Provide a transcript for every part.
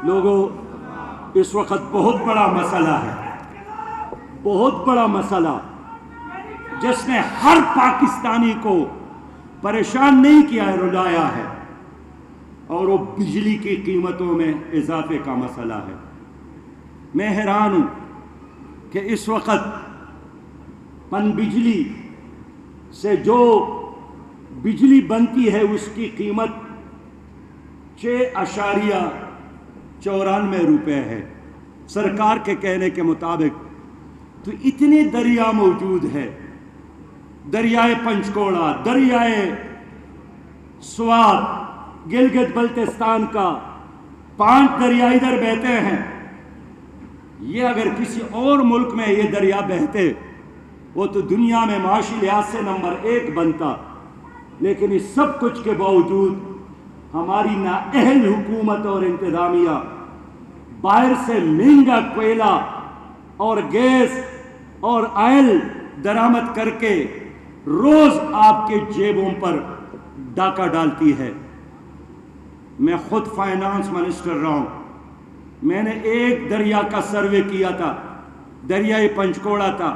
لوگوں، اس وقت بہت بڑا مسئلہ ہے، بہت بڑا مسئلہ جس نے ہر پاکستانی کو پریشان نہیں کیا ہے، رلایا ہے، اور وہ بجلی کی قیمتوں میں اضافے کا مسئلہ ہے۔ میں حیران ہوں کہ اس وقت پن بجلی سے جو بجلی بنتی ہے اس کی قیمت 6.94 روپے ہے سرکار کے کہنے کے مطابق۔ تو اتنے دریا موجود ہے، دریائے پنچکوڑا، دریائے سوات، گلگت بلتستان کا 5 دریا ادھر بہتے ہیں۔ یہ اگر کسی اور ملک میں یہ دریا بہتے وہ تو دنیا میں معاشی لحاظ سے نمبر 1 بنتا، لیکن اس سب کچھ کے باوجود ہماری نااہل حکومت اور انتظامیہ باہر سے مہنگا کوئلہ اور گیس اور آئل درآمد کر کے روز آپ کے جیبوں پر ڈاکہ ڈالتی ہے۔ میں خود فائنانس منسٹر رہا ہوں، میں نے ایک دریا کا سروے کیا تھا، دریائے پنچکوڑا تھا۔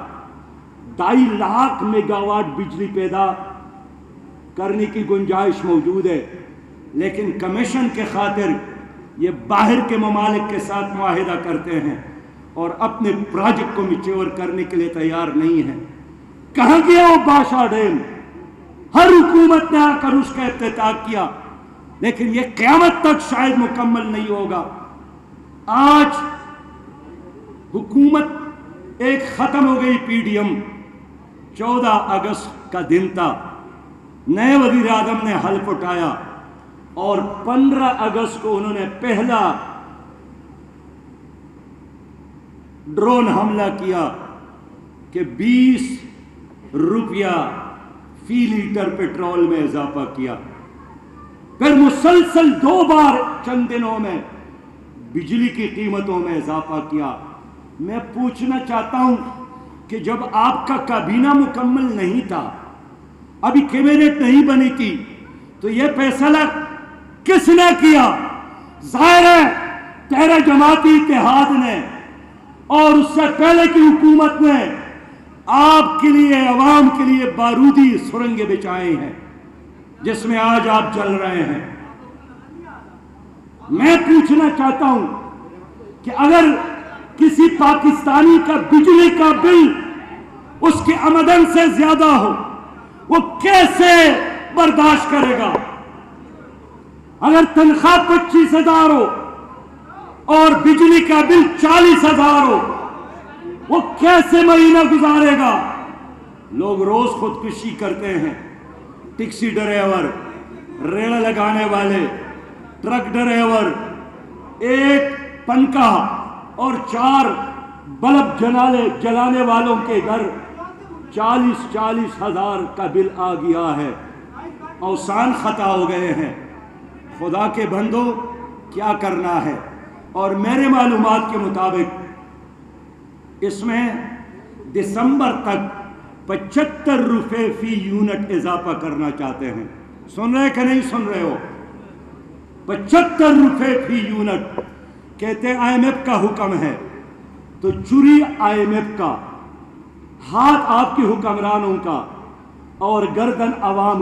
2.5 لاکھ میگا واٹ بجلی پیدا کرنے کی گنجائش موجود ہے، لیکن کمیشن کے خاطر یہ باہر کے ممالک کے ساتھ معاہدہ کرتے ہیں اور اپنے پروجیکٹ کو میچور کرنے کے لیے تیار نہیں ہیں۔ کہاں گیا وہ باشا ڈیم؟ ہر حکومت نے آ کر اس کا افتتاح کیا، لیکن یہ قیامت تک شاید مکمل نہیں ہوگا۔ آج حکومت ایک ختم ہو گئی، پی ڈی ایم 14 اگست کا دن تھا، نئے وزیر اعظم نے حلف اٹھایا اور 15 اگست کو انہوں نے پہلا ڈرون حملہ کیا کہ 20 روپیہ فی لیٹر پیٹرول میں اضافہ کیا۔ پھر مسلسل 2 بار چند دنوں میں بجلی کی قیمتوں میں اضافہ کیا۔ میں پوچھنا چاہتا ہوں کہ جب آپ کا کابینہ مکمل نہیں تھا، ابھی کیبنٹ نہیں بنی تھی، تو یہ فیصلہ کس نے کیا؟ ظاہر ہے تحریک جماعتی اتحاد نے اور اس سے پہلے کی حکومت نے آپ کے لیے، عوام کے لیے بارودی سرنگیں بچھائے ہیں جس میں آج آپ جل رہے ہیں۔ میں پوچھنا چاہتا ہوں کہ اگر کسی پاکستانی کا بجلی کا بل اس کی آمدن سے زیادہ ہو، وہ کیسے برداشت کرے گا؟ اگر تنخواہ 25,000 ہو اور بجلی کا بل 40,000 ہو، وہ کیسے مہینہ گزارے گا؟ لوگ روز خودکشی کرتے ہیں، ٹیکسی ڈرائیور، ریڑھ لگانے والے، ٹرک ڈرائیور، ایک پنکھا اور 4 بلب جلانے والوں کے گھر 40,000 کا بل آ گیا ہے۔ اوسان خطا ہو گئے ہیں۔ خدا کے بندو، کیا کرنا ہے؟ اور میرے معلومات کے مطابق اس میں دسمبر تک 75 روپے فی یونٹ اضافہ کرنا چاہتے ہیں۔ سن رہے کہ نہیں سن رہے ہو؟ 75 روپے فی یونٹ کہتے ہیں آئی ایم ایف کا حکم ہے، تو چوری آئی ایم ایف کا، ہاتھ آپ کے حکمرانوں کا اور گردن عوام